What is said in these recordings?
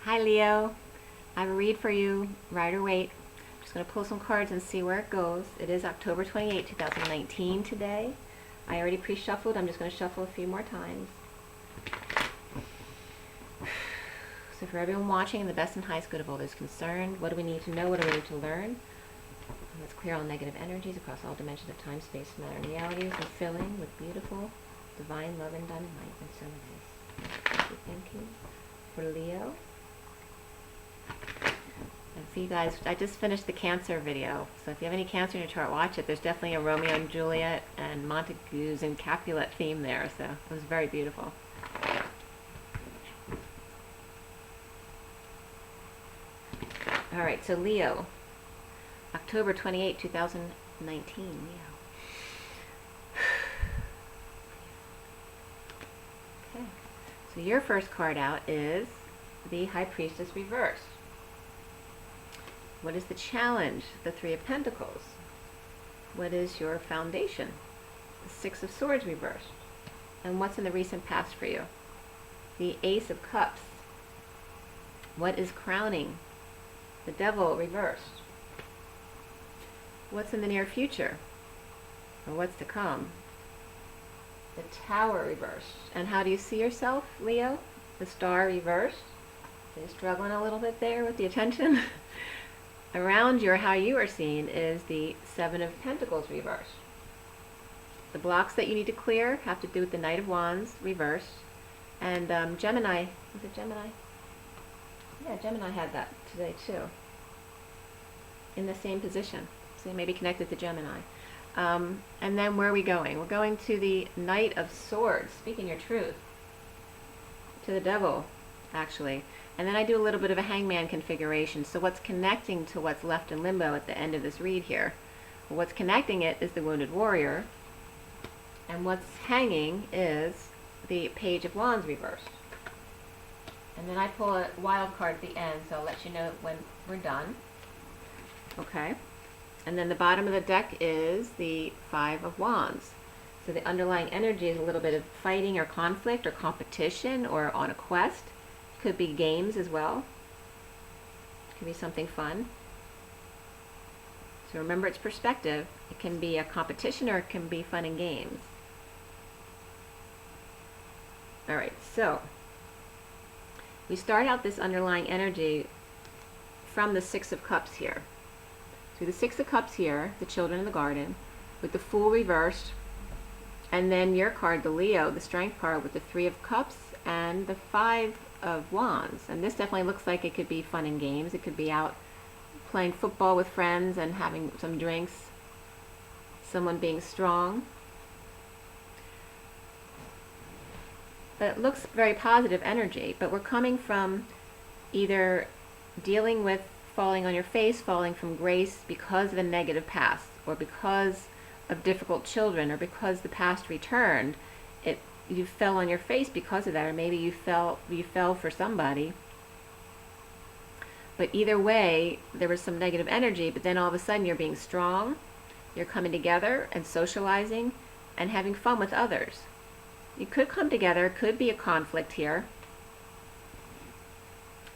Hi Leo, I have a read for you, Rider Waite. I'm just going to pull some cards and see where it goes. It is October 28, 2019 today. I already pre-shuffled, I'm just going to shuffle a few more times. So for everyone watching, the best and highest good of all those concerned, what do we need to know, what do we need to learn? Let's clear all negative energies across all dimensions of time, space, matter, and realities, and fill in with beautiful, divine love and dynamite. And so it is. Thank you for Leo. And see, guys, I just finished the Cancer video, so if you have any Cancer in your chart, watch it. There's definitely a Romeo and Juliet and Montagues and Capulet theme there, so it was very beautiful. All right, so Leo, October 28, 2019, Leo. Okay, so your first card out is the High Priestess reversed. What is the challenge? The Three of Pentacles. What is your foundation? The Six of Swords reversed. And what's in the recent past for you? The Ace of Cups. What is crowning? The Devil reversed. What's in the near future? Or what's to come? The Tower reversed. And how do you see yourself, Leo? The Star reversed. Are you struggling a little bit there with the attention? Around you, or how you are seen, is the Seven of Pentacles reversed. The blocks that you need to clear have to do with the Knight of Wands reversed. And Gemini, was it Gemini? Yeah, Gemini had that today too. In the same position. So you may be connected to Gemini. And then where are we going? We're going to the Knight of Swords, speaking your truth. To the Devil, actually. And then I do a little bit of a hangman configuration. So what's connecting to what's left in limbo at the end of this read here? Well, what's connecting it is the Wounded Warrior. And what's hanging is the Page of Wands reversed. And then I pull a wild card at the end, so I'll let you know when we're done. Okay. And then the bottom of the deck is the Five of Wands. So the underlying energy is a little bit of fighting or conflict or competition or on a quest. Could be games as well. Could be something fun. So remember, it's perspective. It can be a competition or it can be fun and games. All right, so we start out this underlying energy from the Six of Cups here. So the Six of Cups here, the Children in the Garden, with the Fool reversed, and then your card, the Leo, the Strength card, with the Three of Cups and the Five of Wands. And this definitely looks like it could be fun and games. It could be out playing football with friends and having some drinks, someone being strong. But it looks very positive energy, but we're coming from either dealing with falling on your face, falling from grace because of a negative past, or because of difficult children, or because the past returned. You fell on your face because of that, or maybe you fell for somebody. But either way, there was some negative energy, but then all of a sudden you're being strong, you're coming together and socializing and having fun with others. You could come together, could be a conflict here.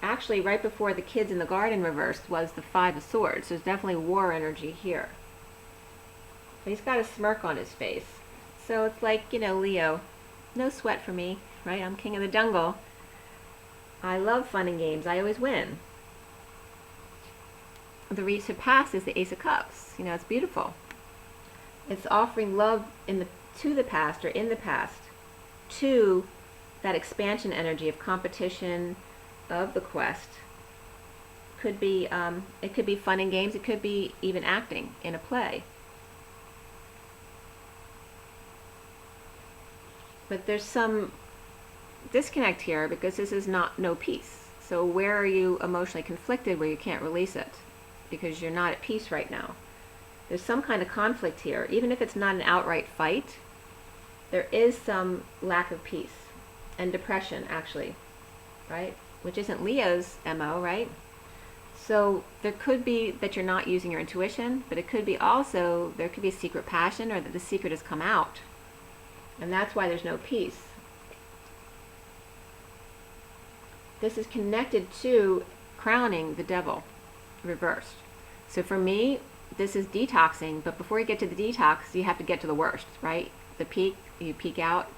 Actually, right before the Kids in the Garden reversed was the Five of Swords. There's definitely war energy here. But he's got a smirk on his face. So it's like, you know, Leo, no sweat for me, right? I'm king of the jungle. I love fun and games. I always win. The recent past is the Ace of Cups. You know, it's beautiful. It's offering love to the past, or in the past, to that expansion energy of competition, of the quest. Could be it could be fun and games. It could be even acting in a play. But there's some disconnect here because this is no peace. So where are you emotionally conflicted where you can't release it? Because you're not at peace right now. There's some kind of conflict here. Even if it's not an outright fight, there is some lack of peace and depression, actually, right? Which isn't Leo's MO, right? So there could be that you're not using your intuition, but it could be also, there could be a secret passion, or that the secret has come out. And that's why there's no peace. this is connected to crowning the devil reversed. So for me, this is detoxing, but before you get to the detox, you have to get to the worst, right? The peak, you peak out.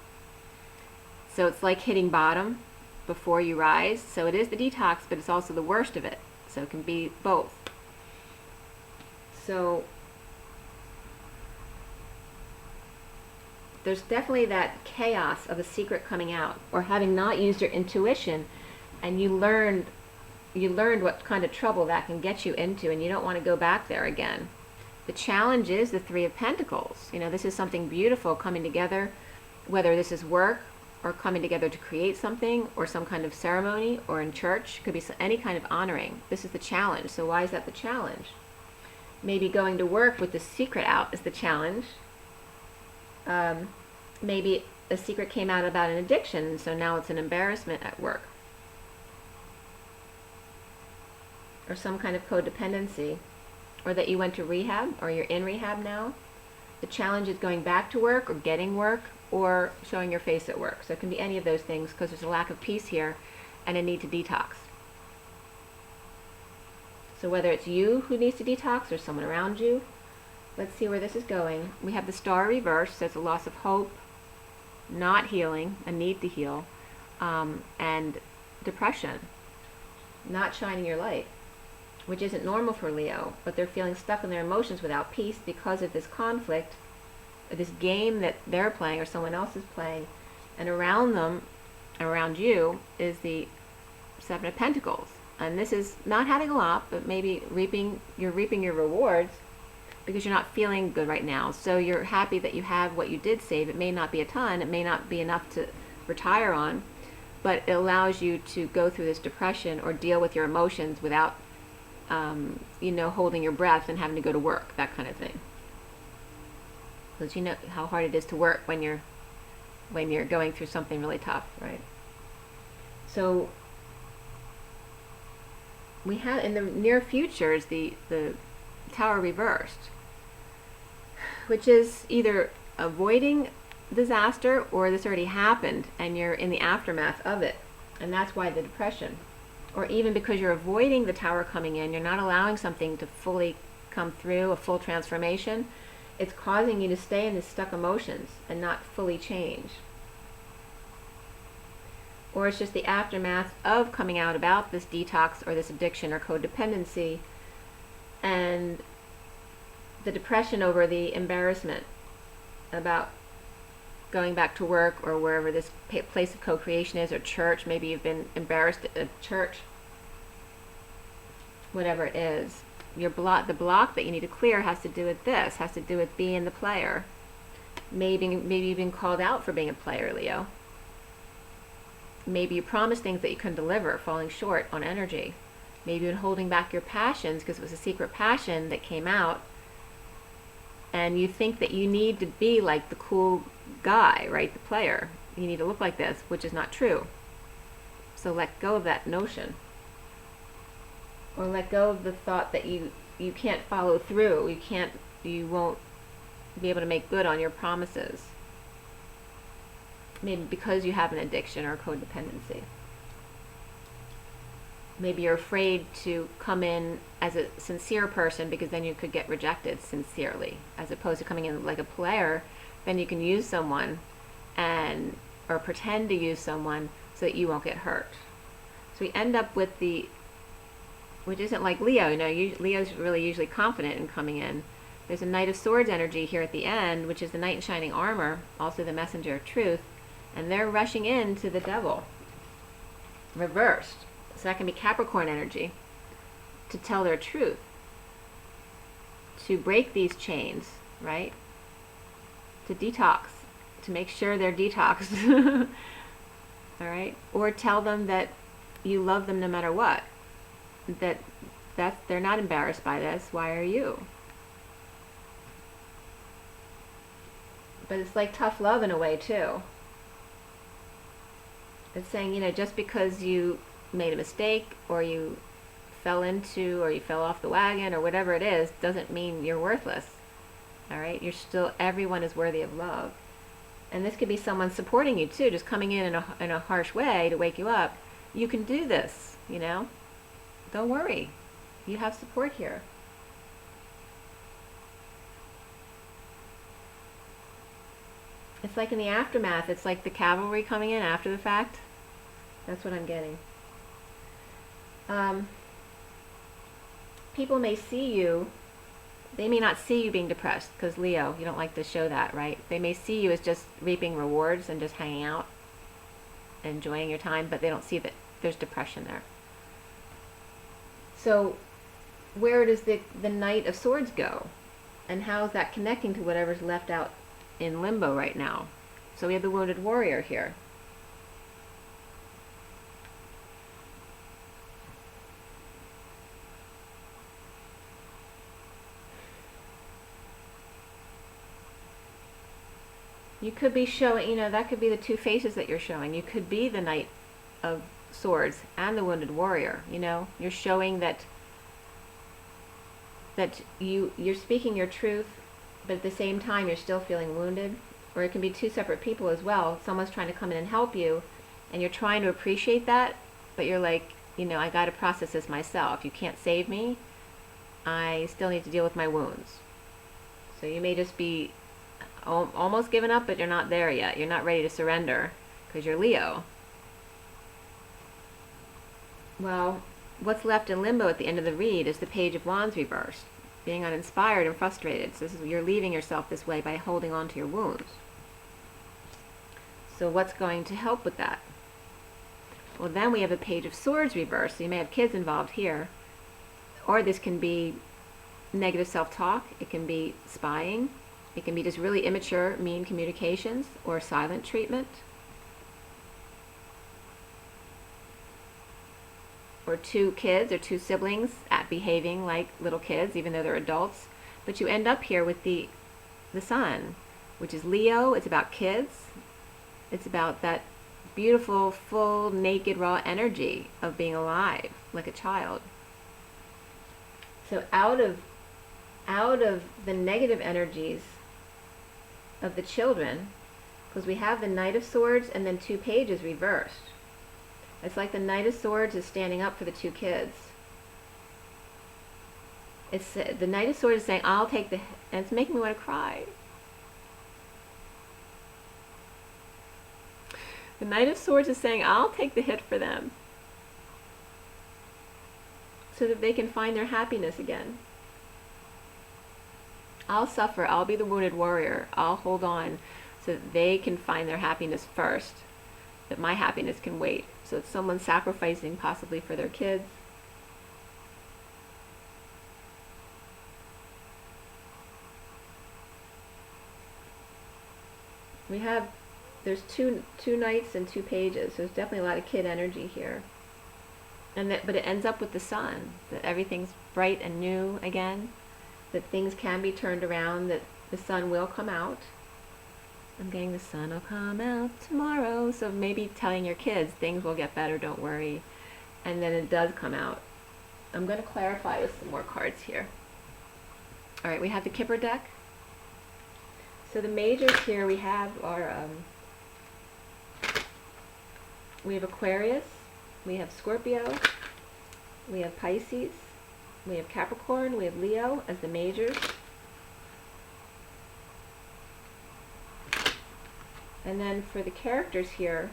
So it's like hitting bottom before you rise. So it is the detox, but it's also the worst of it. So it can be both. So there's definitely that chaos of a secret coming out, or having not used your intuition, and you learned what kind of trouble that can get you into, and you don't want to go back there again. The challenge is the Three of Pentacles. You know, this is something beautiful coming together, whether this is work or coming together to create something, or some kind of ceremony, or in church. Could be any kind of honoring. This is the challenge. So why is that the challenge? Maybe going to work with the secret out is the challenge. Maybe a secret came out about an addiction, so now it's an embarrassment at work. Or some kind of codependency, or that you went to rehab, or you're in rehab now. The challenge is going back to work, or getting work, or showing your face at work. So it can be any of those things, because there's a lack of peace here and a need to detox. So whether it's you who needs to detox or someone around you, let's see where this is going. We have the Star reverse, so it's a loss of hope, not healing, a need to heal, and depression, not shining your light, which isn't normal for Leo, but they're feeling stuck in their emotions without peace because of this conflict, or this game that they're playing or someone else is playing, and around them, around you, is the Seven of Pentacles. And this is not having a lot, but maybe you're reaping your rewards, because you're not feeling good right now. So you're happy that you have what you did save. It may not be a ton, it may not be enough to retire on, but it allows you to go through this depression or deal with your emotions without holding your breath and having to go to work, that kind of thing. Because you know how hard it is to work when you're going through something really tough, right? So we have in the near future is the Tower reversed, which is either avoiding disaster, or this already happened and you're in the aftermath of it, and that's why the depression. Or even because you're avoiding the Tower coming in, you're not allowing something to fully come through, a full transformation. It's causing you to stay in the stuck emotions and not fully change. Or it's just the aftermath of coming out about this detox or this addiction or codependency, and the depression over the embarrassment about going back to work or wherever this place of co-creation is, or church. Maybe you've been embarrassed at church. Whatever it is, the block that you need to clear has to do with this, has to do with being the player. Maybe you've been called out for being a player, Leo. Maybe you promised things that you couldn't deliver, falling short on energy. Maybe you've been holding back your passions because it was a secret passion that came out, and you think that you need to be like the cool guy, right? The player. You need to look like this, which is not true. So let go of that notion. Or let go of the thought that you can't follow through. You won't be able to make good on your promises. Maybe because you have an addiction or codependency. Maybe you're afraid to come in as a sincere person, because then you could get rejected sincerely, as opposed to coming in like a player. Then you can use someone or pretend to use someone so that you won't get hurt. So we end up with which isn't like Leo. Leo's really usually confident in coming in. There's a Knight of Swords energy here at the end, which is the Knight in Shining Armor, also the Messenger of Truth, and they're rushing into the Devil, reversed. So that can be Capricorn energy, to tell their truth, to break these chains, right? To detox, to make sure they're detoxed. All right? Or tell them that you love them no matter what. That they're not embarrassed by this. Why are you? But it's like tough love in a way too. It's saying, just because you made a mistake, or you fell into, or you fell off the wagon, or whatever it is, doesn't mean you're worthless. All right? Everyone is worthy of love. And this could be someone supporting you too, just coming in a harsh way to wake you up. you can do this, you know? Don't worry. You have support here. It's like in the aftermath. It's like the cavalry coming in after the fact. That's what I'm getting. People may see you. They may not see you being depressed, because Leo, you don't like to show that, right? They may see you as just reaping rewards and just hanging out, enjoying your time, but they don't see that there's depression there. So where does the Knight of Swords go? And how is that connecting to whatever's left out in limbo right now? So we have the Wounded Warrior here. You could be showing, you know, that could be the two faces that you're showing. You could be the Knight of Swords and the Wounded Warrior, you know. You're showing that you're speaking your truth, but at the same time you're still feeling wounded. Or it can be two separate people as well. Someone's trying to come in and help you, and you're trying to appreciate that, but you're like, you know, I got to process this myself. You can't save me. I still need to deal with my wounds. So you may just be almost given up, but you're not there yet. You're not ready to surrender because you're Leo. Well, what's left in limbo at the end of the read is the Page of Wands reversed, being uninspired and frustrated. So you're leaving yourself this way by holding on to your wounds. So what's going to help with that? Well, then we have a Page of Swords reversed. So you may have kids involved here, or this can be negative self-talk. It can be spying. It can be just really immature, mean communications or silent treatment. Or two kids or two siblings behaving like little kids, even though they're adults. But you end up here with the Sun, which is Leo. It's about kids. It's about that beautiful, full, naked, raw energy of being alive, like a child. So out of the negative energies of the children, because we have the Knight of Swords and then two pages reversed. It's like the Knight of Swords is standing up for the two kids. It's the Knight of Swords is saying, I'll take the, and it's making me want to cry. The Knight of Swords is saying, I'll take the hit for them, so that they can find their happiness again. I'll suffer. I'll be the Wounded Warrior. I'll hold on so that they can find their happiness first, that my happiness can wait. So it's someone sacrificing possibly for their kids. There's two knights and two pages. So there's definitely a lot of kid energy here. But it ends up with the Sun, that everything's bright and new again, that things can be turned around, that the sun will come out. I'm getting the sun will come out tomorrow. So maybe telling your kids things will get better, don't worry. And then it does come out. I'm going to clarify with some more cards here. All right, we have the Kipper deck. So the majors here we have are, we have Aquarius, we have Scorpio, we have Pisces, we have Capricorn, we have Leo as the majors. And then for the characters here,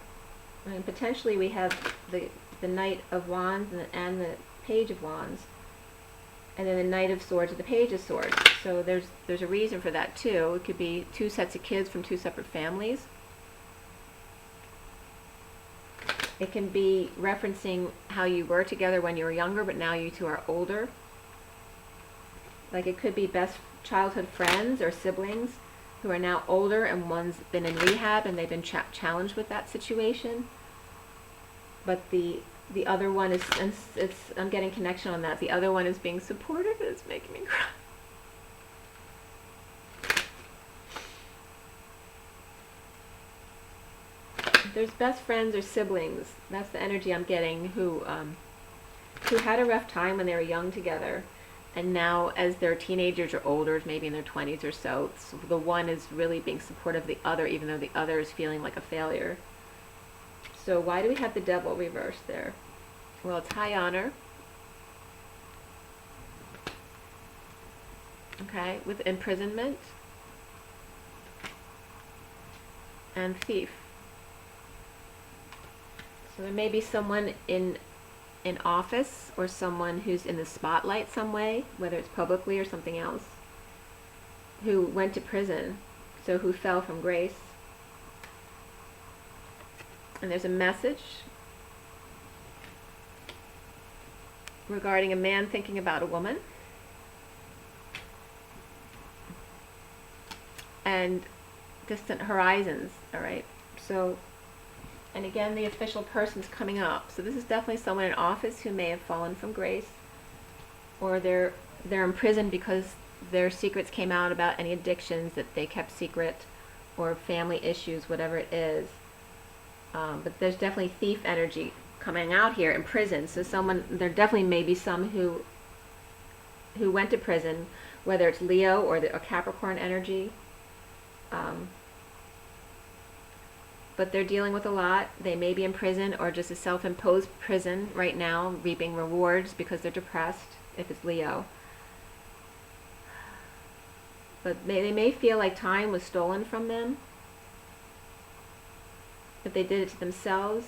and potentially we have the Knight of Wands and the Page of Wands. And then the Knight of Swords and the Page of Swords. So there's a reason for that too. It could be two sets of kids from two separate families. It can be referencing how you were together when you were younger, but now you two are older. Like it could be best childhood friends or siblings who are now older, and one's been in rehab and they've been challenged with that situation. But the other one is, and I'm getting connection on that, the other one is being supportive, and it's making me cry. There's best friends or siblings, that's the energy I'm getting, who had a rough time when they were young together, and now as they're teenagers or older, maybe in their 20s or so, the one is really being supportive of the other, even though the other is feeling like a failure. So why do we have the devil reversed there? Well, it's high honor. Okay, with imprisonment and thief. So there may be someone in office or someone who's in the spotlight some way, whether it's publicly or something else, who went to prison, so who fell from grace. And there's a message regarding a man thinking about a woman. And distant horizons, all right? So, and again, the official person's coming up. So this is definitely someone in office who may have fallen from grace, or they're imprisoned because their secrets came out about any addictions that they kept secret, or family issues, whatever it is. But there's definitely thief energy coming out here in prison. So there definitely may be some who went to prison, whether it's Leo or a Capricorn energy. But they're dealing with a lot. They may be in prison or just a self-imposed prison right now, reaping rewards because they're depressed, if it's Leo. But they may feel like time was stolen from them, if they did it to themselves.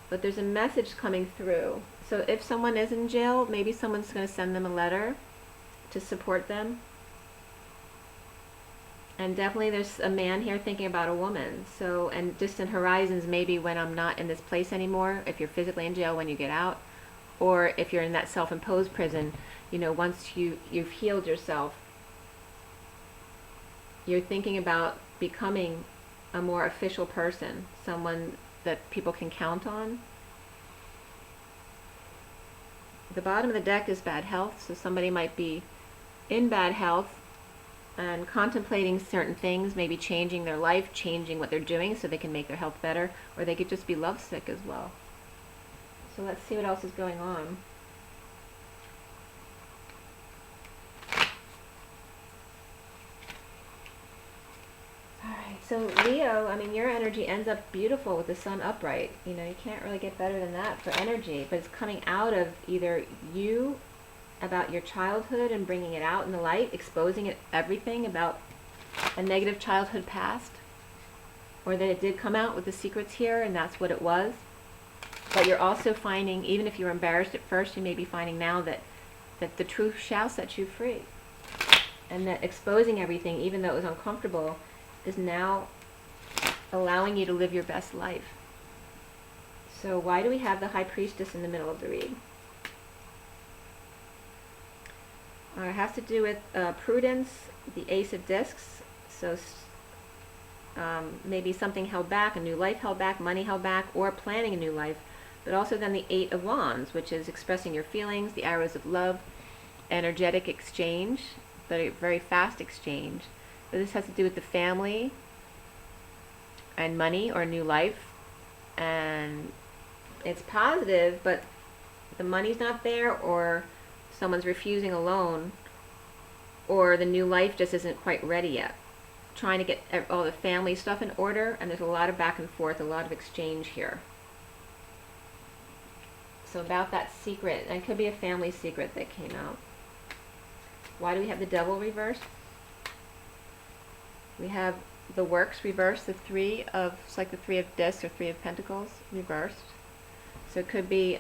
But there's a message coming through. So if someone is in jail, maybe someone's going to send them a letter to support them. And definitely there's a man here thinking about a woman. So, and distant horizons, maybe when I'm not in this place anymore, if you're physically in jail when you get out, or if you're in that self-imposed prison, you know, once you've healed yourself, you're thinking about becoming a more official person, someone that people can count on. The bottom of the deck is bad health, so somebody might be in bad health and contemplating certain things, maybe changing their life, changing what they're doing so they can make their health better, or they could just be lovesick as well. So let's see what else is going on. Alright, so Leo, I mean, your energy ends up beautiful with the sun upright. You know, you can't really get better than that for energy, but it's coming out of either you, about your childhood and bringing it out in the light, exposing it, everything about a negative childhood past, or that it did come out with the secrets here and that's what it was. But you're also finding, even if you were embarrassed at first, you may be finding now that the truth shall set you free, and that exposing everything, even though it was uncomfortable, is now allowing you to live your best life. So why do we have the High Priestess in the middle of the read? It has to do with prudence, the Ace of Discs. So maybe something held back, a new life held back, money held back, or planning a new life. But also then the Eight of Wands, which is expressing your feelings, the arrows of love, energetic exchange, but a very fast exchange. But this has to do with the family and money or new life. And it's positive, but the money's not there, or someone's refusing a loan, or the new life just isn't quite ready yet. Trying to get all the family stuff in order, and there's a lot of back and forth, a lot of exchange here. So about that secret, and it could be a family secret that came out. Why do we have the Devil reversed? We have the Works reversed, it's like the Three of Discs or Three of Pentacles reversed. So it could be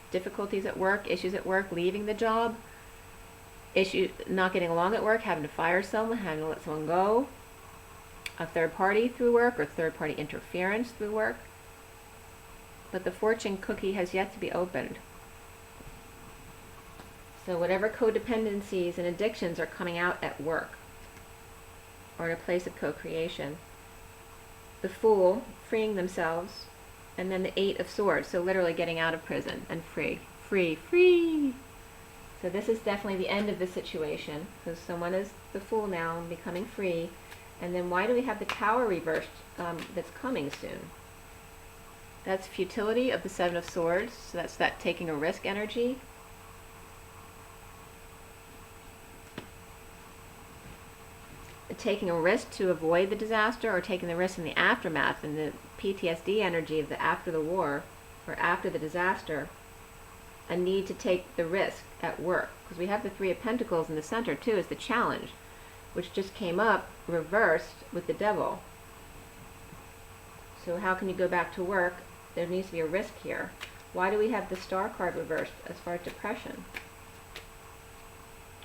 difficulties at work, issues at work, leaving the job, not getting along at work, having to fire someone, having to let someone go, a third party through work, or third party interference through work. But the fortune cookie has yet to be opened. So whatever codependencies and addictions are coming out at work, or in a place of co-creation. The Fool, freeing themselves, and then the Eight of Swords, so literally getting out of prison and free. Free, free! So this is definitely the end of the situation, because someone is the Fool now and becoming free. And then why do we have the Tower reversed that's coming soon? That's futility of the Seven of Swords, so that's that taking a risk energy. taking a risk to avoid the disaster, or taking the risk in the aftermath and the PTSD energy of the after the war or after the disaster, a need to take the risk at work. Because we have the Three of Pentacles in the center too as the challenge, which just came up reversed with the Devil. So how can you go back to work? There needs to be a risk here. Why do we have the Star card reversed as far as depression?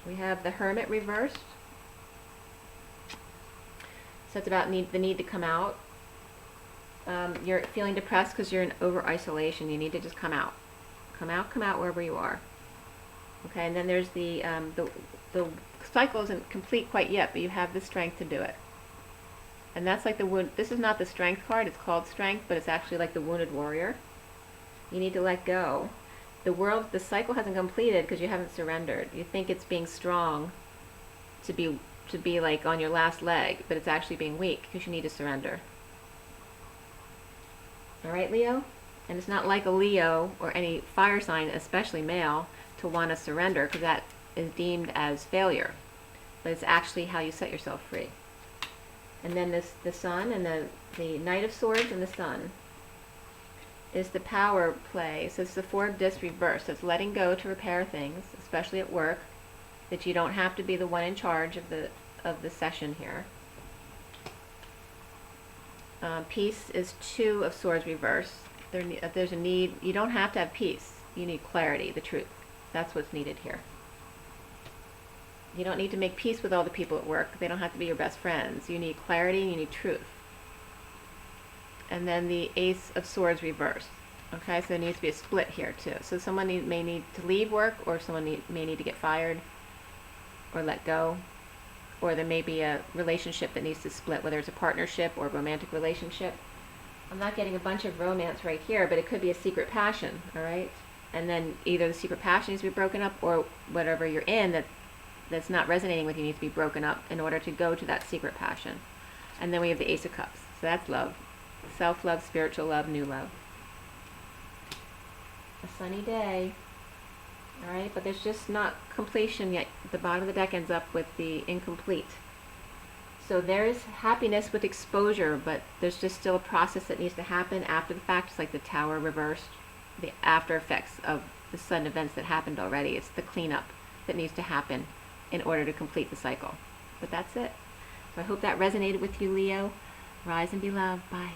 We have the Hermit reversed. So it's about the need to come out. You're feeling depressed because you're in over-isolation. You need to just come out. Come out wherever you are. Okay, and then there's the cycle isn't complete quite yet, but you have the strength to do it. And that's like the wound. This is not the strength card. It's called strength, but it's actually like the wounded warrior. You need to let go. The cycle hasn't completed because you haven't surrendered. You think it's being strong to be like on your last leg, but it's actually being weak because you need to surrender. All right, Leo? And it's not like a Leo or any fire sign, especially male, to want to surrender, because that is deemed as failure. But it's actually how you set yourself free. And then the Sun and the Knight of Swords and the Sun is the power play. So it's the Four of Discs reversed. So it's letting go to repair things, especially at work, that you don't have to be the one in charge of the session here. Peace is Two of Swords reversed. There's a need. You don't have to have peace. You need clarity, the truth. That's what's needed here. You don't need to make peace with all the people at work. They don't have to be your best friends. You need clarity and you need truth. And then the Ace of Swords reversed. Okay, so there needs to be a split here too. So someone may need to leave work, or someone may need to get fired or let go. Or there may be a relationship that needs to split, whether it's a partnership or a romantic relationship. I'm not getting a bunch of romance right here, but it could be a secret passion, all right? And then either the secret passion needs to be broken up, or whatever you're in that's not resonating with you needs to be broken up in order to go to that secret passion. And then we have the Ace of Cups. So that's love. Self-love, spiritual love, new love. A sunny day. All right, but there's just not completion yet. The bottom of the deck ends up with the incomplete. So there is happiness with exposure, but there's just still a process that needs to happen after the fact. It's like the Tower reversed, the after effects of the sudden events that happened already. It's the cleanup that needs to happen in order to complete the cycle. But that's it. So I hope that resonated with you, Leo. Rise and be loved. Bye.